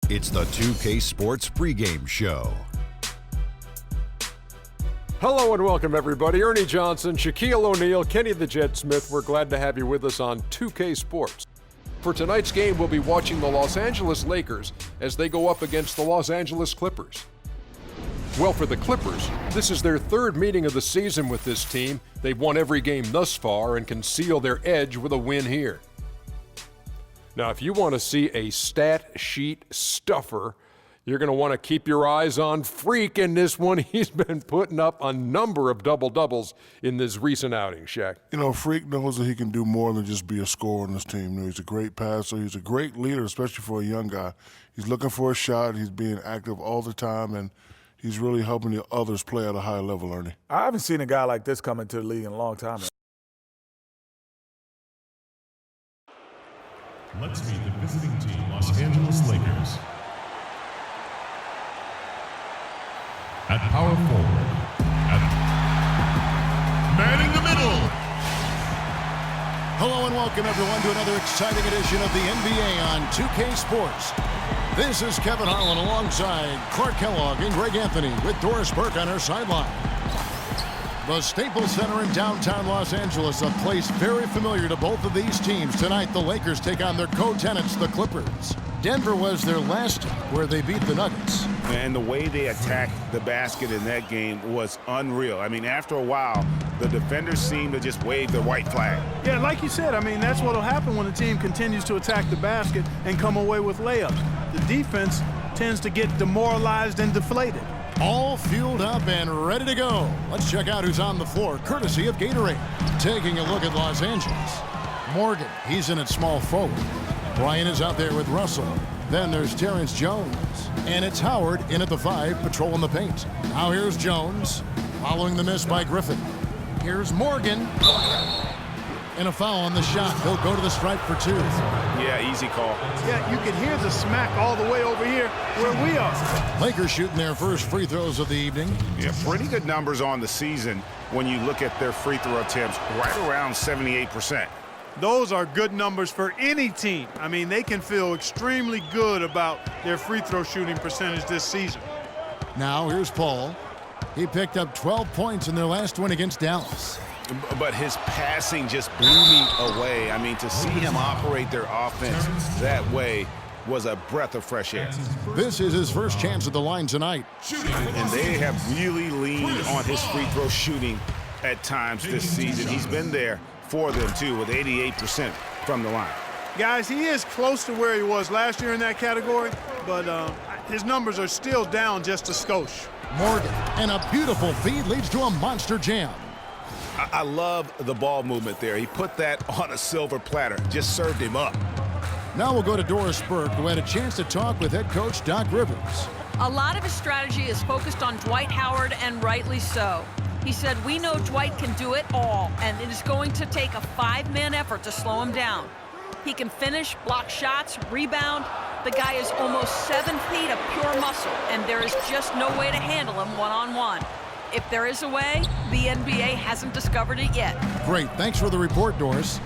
It's the 2K Sports pregame show. Hello and welcome, everybody. Ernie Johnson, Shaquille O'Neal, Kenny the Jet Smith. We're glad to have you with us on 2K Sports. For tonight's game, we'll be watching the Los Angeles Lakers as they go up against the Los Angeles Clippers. Well, for the Clippers, this is their third meeting of the season with this team. They've won every game thus far and can seal their edge with a win here. Now, if you want to see a stat sheet stuffer, you're going to want to keep your eyes on Freak in this one. He's been putting up a number of double-doubles in this recent outing, Shaq. You know, Freak knows that he can do more than just be a scorer on this team. You know, he's a great passer. He's a great leader, especially for a young guy. He's looking for a shot. He's being active all the time, and he's really helping the others play at a high level, Ernie. I haven't seen a guy like this come into the league in a long time. Let's meet the visiting team, Los Angeles Lakers. At power forward, manning the middle. Hello and welcome everyone to another exciting edition of the NBA on 2K Sports. This is Kevin Harlan alongside Clark Kellogg and Greg Anthony with Doris Burke on our sideline. The Staples Center in downtown Los Angeles, a place very familiar to both of these teams. Tonight, the Lakers take on their co-tenants, the Clippers. Denver was their last stop where they beat the Nuggets. And the way they attacked the basket in that game was unreal. I mean, after a while, the defenders seemed to just wave the white flag. Yeah, like you said, I mean, that's what will happen when the team continues to attack the basket and come away with layups. The defense tends to get demoralized and deflated. All fueled up and ready to go. Let's check out who's on the floor, courtesy of Gatorade. Taking a look at Los Angeles. Morgan, he's in at small forward. Bryant is out there with Russell. Then there's Terrence Jones. And it's Howard in at the 5, patrolling the paint. Now here's Jones, following the miss by Griffin. Here's Morgan. And a foul on the shot. He'll go to the stripe for 2. Yeah, easy call. Yeah, you can hear the smack all the way over here where we are. Lakers shooting their first free throws of the evening. Yeah, pretty good numbers on the season when you look at their free throw attempts, right around 78%. Those are good numbers for any team. I mean, they can feel extremely good about their free throw shooting percentage this season. Now here's Paul. He picked up 12 points in their last win against Dallas. But his passing just blew me away. I mean, to see him operate their offense that way was a breath of fresh air. This is his first chance at the line tonight. And they have really leaned on his free throw shooting at times this season. He's been there for them, too, with 88% from the line. Guys, he is close to where he was last year in that category, but his numbers are still down just a skosh. Morgan, and a beautiful feed leads to a monster jam. I love the ball movement there. He put that on a silver platter, just served him up. Now we'll go to Doris Burke, who had a chance to talk with head coach Doc Rivers. A lot of his strategy is focused on Dwight Howard, and rightly so. He said, we know Dwight can do it all, and it is going to take a 5-man effort to slow him down. He can finish, block shots, rebound. The guy is almost 7 feet of pure muscle, and there is just no way to handle him one-on-one. If there is a way, the NBA hasn't discovered it yet. Great. Thanks for the report, Doris.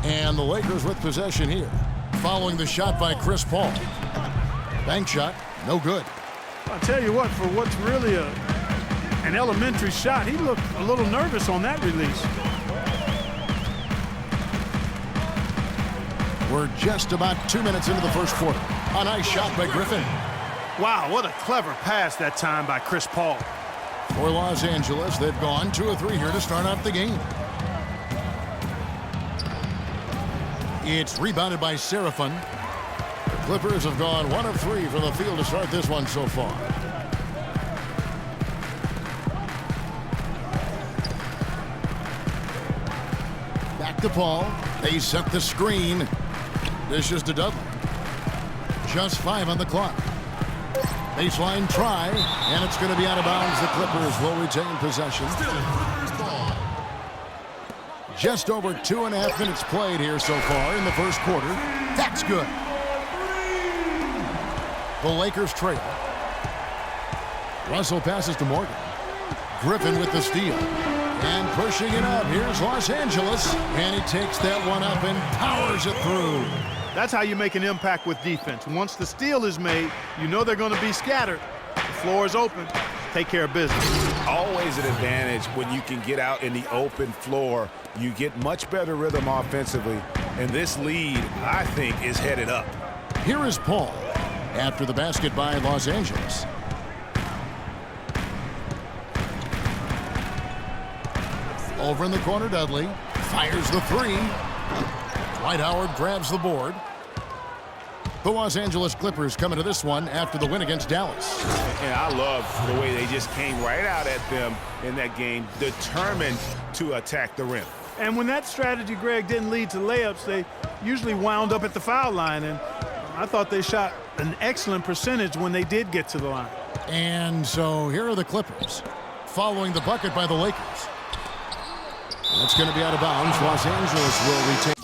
And the Lakers with possession here. Following the shot by Chris Paul. Bank shot, no good. I'll tell you what, for what's really an elementary shot, he looked a little nervous on that release. We're just about 2 minutes into the first quarter. A nice shot by Griffin. Wow, what a clever pass that time by Chris Paul. For Los Angeles, they've gone 2 of 3 here to start out the game. It's rebounded by Serafin. The Clippers have gone 1 of 3 from the field to start this one so far. Back to Paul. They set the screen. Dishes to Dudley. Just 5 on the clock. Baseline try, and it's going to be out of bounds. The Clippers will retain possession. Just over 2.5 minutes played here so far in the first quarter. That's good. The Lakers trail. Russell passes to Morgan. Griffin with the steal. And pushing it up, here's Los Angeles. And he takes that one up and powers it through. That's how you make an impact with defense. Once the steal is made, you know they're going to be scattered. The floor is open. Take care of business. Always an advantage when you can get out in the open floor. You get much better rhythm offensively. And this lead, I think, is headed up. Here is Paul after the basket by Los Angeles. Over in the corner, Dudley fires the three. Dwight Howard grabs the board. The Los Angeles Clippers coming to this one after the win against Dallas. And I love the way they just came right out at them in that game, determined to attack the rim. And when that strategy, Greg, didn't lead to layups, they usually wound up at the foul line. And I thought they shot an excellent percentage when they did get to the line. And so here are the Clippers following the bucket by the Lakers. That's going to be out of bounds. Los Angeles will retain.